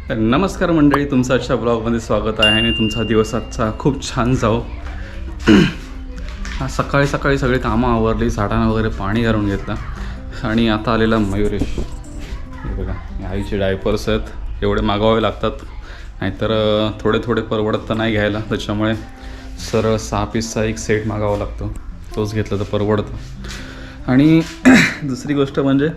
तर नमस्कार मंडळी, तुमचं आजच्या ब्लॉगमध्ये स्वागत आहे आणि तुमचा दिवस आजचा खूप छान जाओ. हा सकाळी सकाळी सगळी कामं आवरली, झाडांना वगैरे पाणी घालून घेतलं आणि आता आलेला मयुरेश. हे बघा, आईचे डायपर्स आहेत, एवढे मागवावे लागतात, नाहीतर थोडे थोडे परवडत तर नाही घ्यायला. त्याच्यामुळे सरळ 6 पीसचा एक सेट मागावा लागतो, तोच घेतला तर परवडतं. आणि दुसरी गोष्ट म्हणजे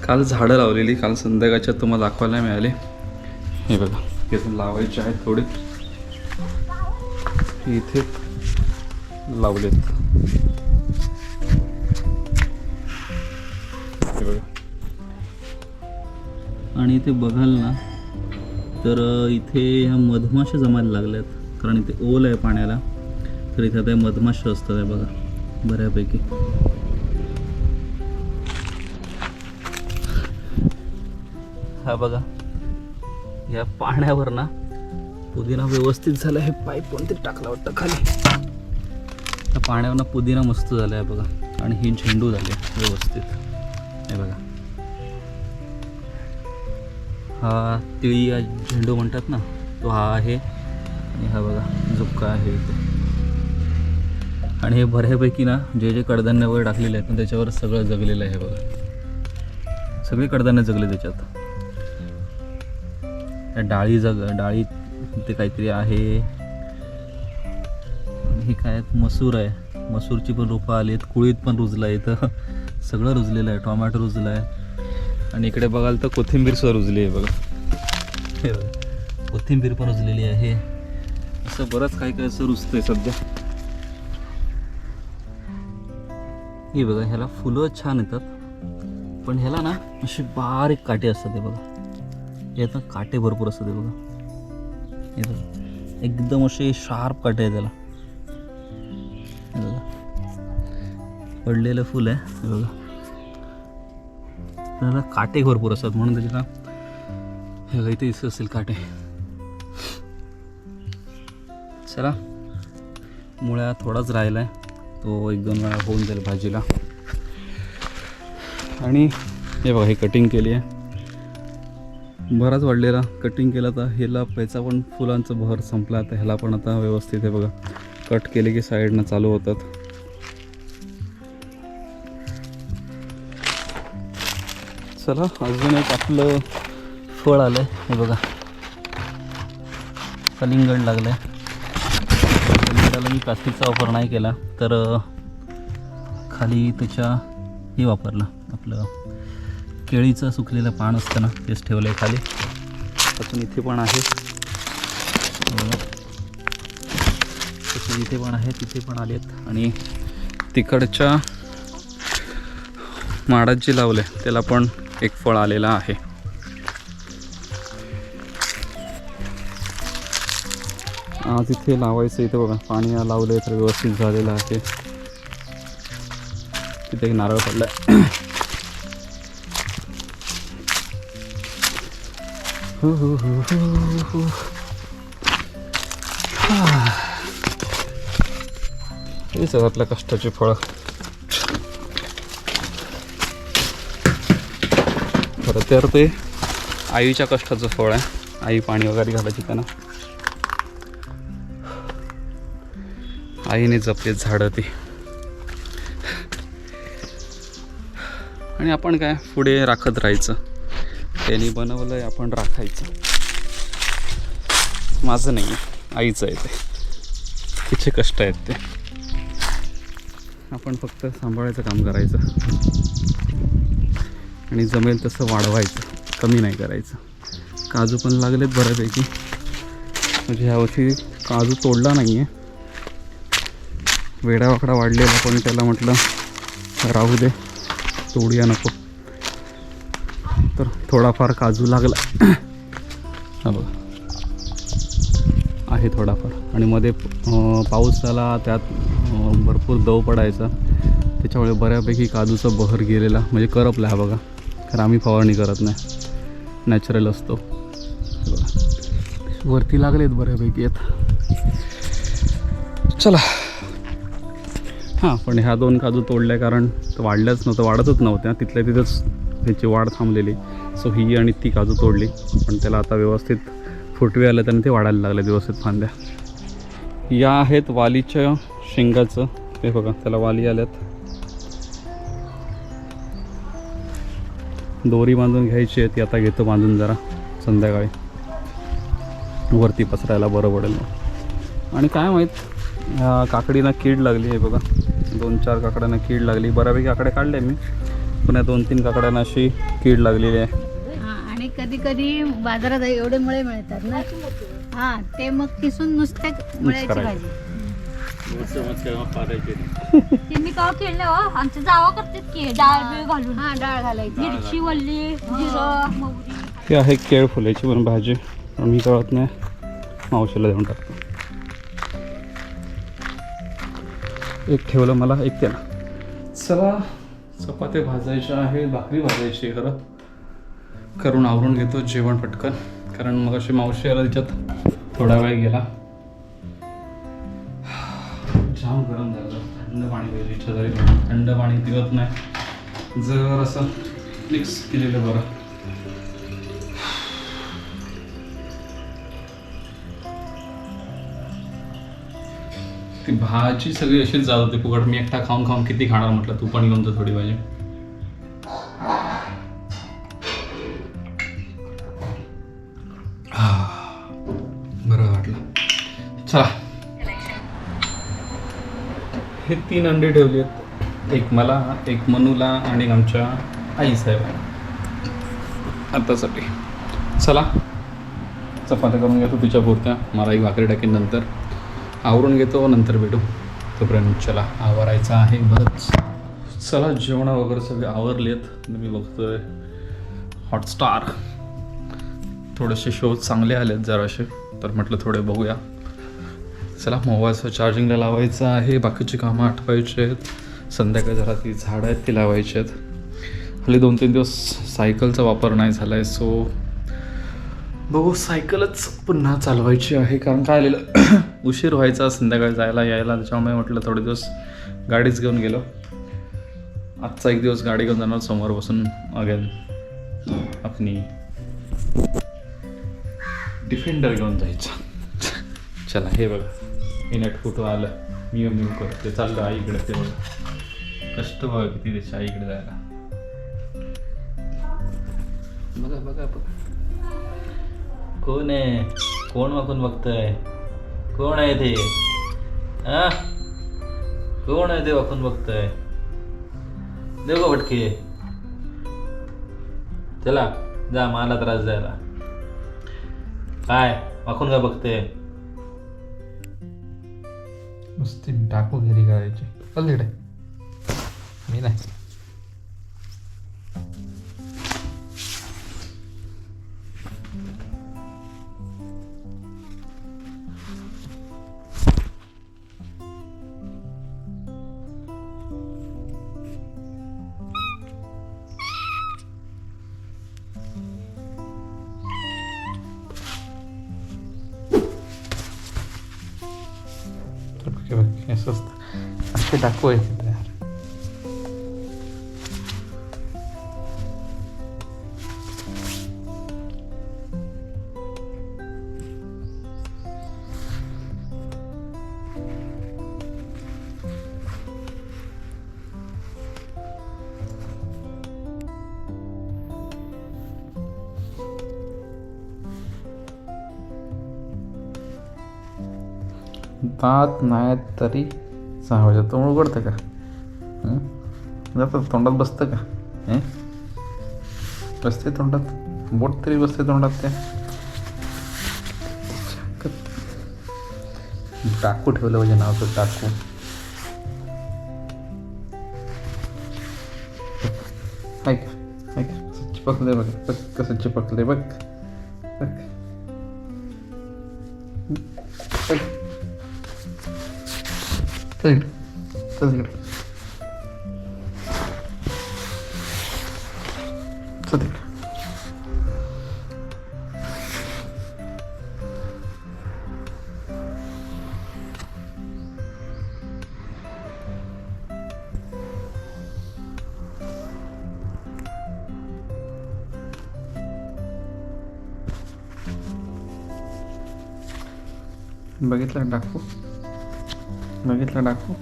काल झाडं लावलेली, काल संध्याकाळच्या तुम्हाला दाखवायला मिळाली. हे बघा, इथून लावायचे आहेत थोडे, इथे लावलेत. हे बघा, आणि इथे बघाल ना तर इथे ह्या मधमाशा जमायला लागल्यात, कारण इथे ओल आहे पाण्याला, तर इथे आता मधमाशा असतात. आहे बघा बऱ्यापैकी. हा बघा, या पाण्यावर ना पुदिना व्यवस्थित झाला. हे पाईप कोणतरी टाकला वाटतं खाली. त्या पाण्यावर ना पुदिना मस्त झाला आहे बघा, आणि ही झेंडू झाले व्यवस्थित. हे बघा, हा तिळी या झेंडू म्हणतात ना, तो हा आहे. आणि हा बघा झुपका आहे इथे. आणि हे बऱ्यापैकी ना जे जे कडधान्य वगैरे टाकलेले आहेत ना त्याच्यावर सगळं जगलेलं आहे. बघा, सगळे कडधान्य जगले त्याच्यात. डाळी ते काहीतरी आहे. हे काय मसूर आहे, मसूरची पण रोपं आली आहेत, कुळीत पण रुजलं आहे, इथं सगळं रुजलेलं आहे. टोमॅटो रुजलं आहे, आणि इकडे बघाल तर कोथिंबीर सुद्धा रुजली आहे बघा. हे बघा, कोथिंबीर पण रुजलेली आहे. असं बरंच काही काही असं रुजतंय सध्या. हे बघा, ह्याला फुलं छान येतात, पण ह्याला ना असे बारीक काटे असतात. हे बघा, यात काटे भरपूर असतात. हे बघा, हे बघा, एकदम असे शार्प काटे आहे त्याला. हे बघा, पडलेलं फुल आहे. हे बघा, त्याला काटे भरपूर असतात, म्हणून त्याच्याला हे बघा इथे दिसत असतील काटे. चला, मुळा थोडाच राहिला आहे, तो 1-2 वेळा होऊन जाईल भाजीला. आणि हे बघा, हे कटिंग केली आहे, बराच वाढलेला कटिंग केला. तर ह्याला पैसा पण फुलांचं भर संपला. आता ह्याला पण आता व्यवस्थित आहे बघा, कट केले की साईडनं चालू होतात. चला, अजून एक आपलं फळ आलं आहे. हे बघा, कलिंगड लागलं आहे. कलिंगडाला मी प्लास्टिकचा वापर नाही केला, तर खाली त्याच्या हे वापरलं, आपलं केळीचं सुकलेलं पान असतं ना, तेच ठेवलं आहे खाली. अजून इथे पण आहे, इथे पण आहे, तिथे पण आलेत. आणि तिकडच्या माडात जे लावलं आहे त्याला पण एक फळ आलेलं आहे. आज इथे लावायचं, इथे बघा पाणी लावलं आहे तर व्यवस्थित झालेलं आहे. तिथे एक नारळ पडला आहे. हेच आहे आपल्या कष्टाची फळं. खरं तर ते आईच्या कष्टाचं फळ आहे. आई पाणी वगैरे घालायची त्यांना, आईने जपले झाडं ती. आणि आपण काय पुढे राखत राहायचं. त्यांनी बनवलं आहे, आपण राखायचं. माझं नाही, आईचं आहे ते, तिचे कष्ट आहेत ते. आपण फक्त सांभाळायचं काम करायचं आणि जमेल तसं वाढवायचं, कमी नाही करायचं. काजू पण लागलेत बऱ्यापैकी, म्हणजे ह्यावर्षी काजू तोडला नाही आहे, वेडावाकडा वाढलेला, पण त्याला म्हटलं राहू दे, तोडूया नको, तर थोडाफार काजू लागला. हा बघा, आहे थोडाफार. आणि मध्ये पाऊस झाला, त्यात भरपूर दव पडायचा, त्याच्यामुळे बऱ्यापैकी काजूचा बहर गेलेला, म्हणजे करपला. हा बघा, कारण आम्ही फवारणी करत नाही, नॅचरल असतो. बघा, वरती लागलेत बऱ्यापैकी आहेत. चला, हां, पण ह्या 2 काजू तोडल्या, कारण वाढल्याच नव्हतं, वाढतच नव्हत्या, तिथल्या तिथंच त्याची वाढ थांबलेली. सो ही आणि ती काजू तोडली, पण त्याला आता व्यवस्थित फुटवे आले आणि ते वाढायला लागले व्यवस्थित फांद्या. या आहेत वालीच्या शेंगाचं, हे बघा त्याला वाली आल्यात. दोरी बांधून घ्यायची आहे, ती आता घेतो बांधून जरा संध्याकाळी वरती पसरायला बरं पडेल. आणि काय माहीत ह्या काकडीला कीड लागली आहे बघा, 2-4 काकड्यांना कीड लागली. बऱ्यापैकी काकडे काढले मी, पण या 2-3 काकड्यांना अशी कीड लागलेली आहे. आणि कधी कधी बाजारात एवढे मुळे मिळतात ना, हा ते मग किसून नुसते मुळ्याची भाजी. मी का केलं हो, आमच्या जावा करतात की डाळ बिळ घालून. हा डाळ घालायची, मिरची वल्ली जिरं मोहरी. ही आहे केळ फुलाची पण भाजी, पण मी कळत नाही, मावशीला देऊन टाकतो. एक ठेवलं मला, एक त्याला. चला चपात्या भाजायच्या आहे, भाकरी भाजायची आहे खरं. करून आवरून घेतो जेवण पटकन, कारण मग अशी मावशी आला तिच्यात थोडा वेळ गेला. जाम गरम झालं, थंड पाणी पाहिजे इच्छा झाली. थंड पाणी पिवत नाही, जर असं मिक्स केलेलं बरं. ती भाजी सगळी अशीच जात होती फुकट. मी एकटा खाऊन खाऊन किती खाणार म्हटलं, तू पण घेऊन जा थोडी भाजी. बरं वाटलं. चला, हे 3 अंडे ठेवली आहेत, एक मला, एक मनूला आणि एक आमच्या आईसाहेब आतासाठी. चला चपात्या करून घेतो तिच्या पुरत्या, मला एक भाकरी टाकेन, नंतर आवरून घेतो, नंतर भेटू. तोपर्यंत चला आवरायचं आहे बरंच. चला जेवणं वगैरे सगळे आवरले आहेत. मी बघतोय हॉटस्टार, थोडेसे शोज चांगले आले आहेत जरासे, तर म्हटलं थोडे बघूया. चला मोबाईलचं चार्जिंगला लावायचं आहे, बाकीची कामं आठवायची आहेत. संध्याकाळी जरा ती झाडं आहेत ती लावायची आहेत. हल्ली 2-3 दिवस सायकलचा वापर नाही झाला आहे, सो बघू सायकलच पुन्हा चालवायची आहे. कारण काय आलेलं उशीर व्हायचा संध्याकाळी जायला यायला, त्याच्यामुळे म्हटलं थोडे दिवस गाडीच घेऊन गेलो. आजचा एक दिवस गाडी घेऊन जाणार, समोर बसून अगेन आपली डिफेंडर घेऊन जायचं. चला हे बघा, इनेट फोटो आलं, मी करतो ते चाललं आईकडे. ते बघा कष्ट बघा किती त्याच्या आईकडे जायला. बघा बघा बघा, कोण आहे, कोण वाकून बघतंय, कोण आहे ते, हा कोण आहे ते वाकून बघतंय. देऊ का फटके, चला जा, मला त्रास द्यायला. काय वाकून काय बघते, नुसती टाकू घरी करायची. चल तिकडे, मी नाही. असे टाकू आहे यार. दात नाही तरी सांगायचं, तोंड उघडतं का, जातं तोंडात बसतं का, बसते तोंडात, बोट तरी बसते तोंडात. त्या टाकू ठेवलं म्हणजे नाव तर टाकू. ऐक ऐक, कसं चिपकलंय बघ, बघ कसं चिपकलंय बघ, बघ बघ. चल चल तिकडे, चल तिकडे. बघितलं डाकू, बघितलं डाकू.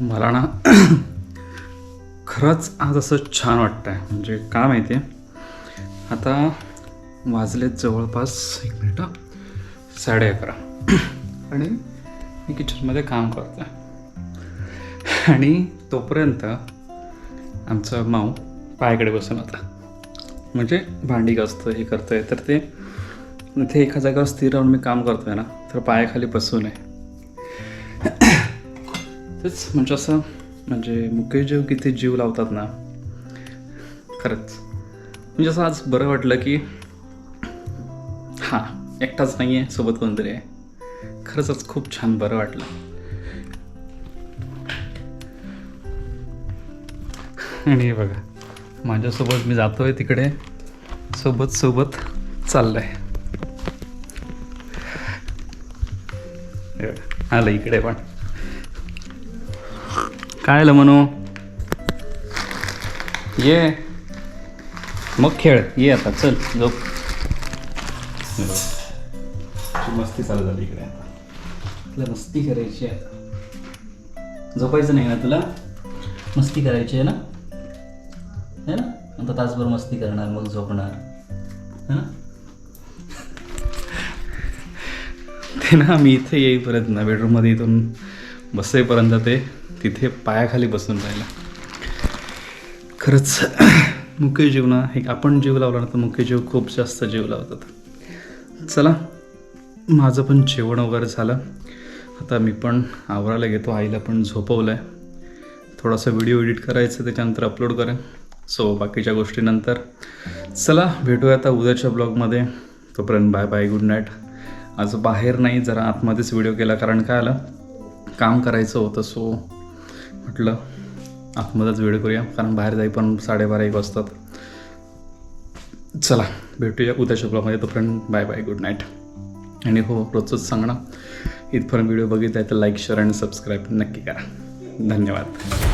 मला ना खरंच आज असं छान वाटतं आहे. म्हणजे का माहिती आहे, आता वाजलेत जवळपास 1 मिनिट 11:30 आणि मी किचनमध्ये काम करतो आहे आणि तोपर्यंत आमचा माऊ पायाकडे बसून होता. म्हणजे भांडी घासतं हे करतं आहे, तर ते इथे एका जागेवर स्थिर राहून मी काम करतो आहे ना, तर पायाखाली बसू नये. तेच म्हणजे असं म्हणजे मुके जीव किती जीव लावतात ना, खरंच. म्हणजे असं आज बरं वाटलं की हां एकटाच नाही आहे, सोबत कोणतरी आहे. खरंच आज खूप छान बरं वाटलं. आणि हे बघा माझ्यासोबत मी जातोय तिकडे, सोबत सोबत चाललंय. आलं इकडे पण. काय आलं म्हणू, ये मग खेळ, ये आता चल झोप. मस्ती चालू झाली इकडे. तुला मस्ती करायची आहे, झोपायचं नाही ना तुला, मस्ती करायची आहे ना, है ना. आता तासभर मस्ती करणार मग झोपणार, है ना. ते ना मी इथे येईपर्यंत ना बेडरूममध्ये इथून बसेपर्यंत ते तिथे पायाखाली बसून राहिला. खरंच मुके जीव ना, एक आपण जीव लावला ना तर मुके जीव खूप जास्त जीव लावतात. चला माझं पण जेवण वगैरे झालं, आता मी पण आवरायला घेतो. आईला पण झोपवलं आहे. थोडासा व्हिडिओ एडिट करायचं, त्याच्यानंतर अपलोड करेन. सो बाकीच्या गोष्टीनंतर चला भेटूया आता उद्याच्या ब्लॉगमध्ये. तोपर्यंत बाय बाय, गुड नाईट. आज बाहेर नाही, जरा आतमध्येच व्हिडिओ केला, कारण काय आलं काम करायचं होतं. सो म्हटलं आतमध्येच व्हिडिओ करूया, कारण बाहेर जाई पण 12:30-1 वाजतात. चला भेटूया उद्याच्या ब्लॉगमध्ये. तोपर्यंत बाय बाय, गुड नाईट. आणि हो रोजच सांगणं, इथपर्यंत व्हिडिओ बघितला आहे तर लाईक शेअर आणि सबस्क्राईब नक्की करा. धन्यवाद.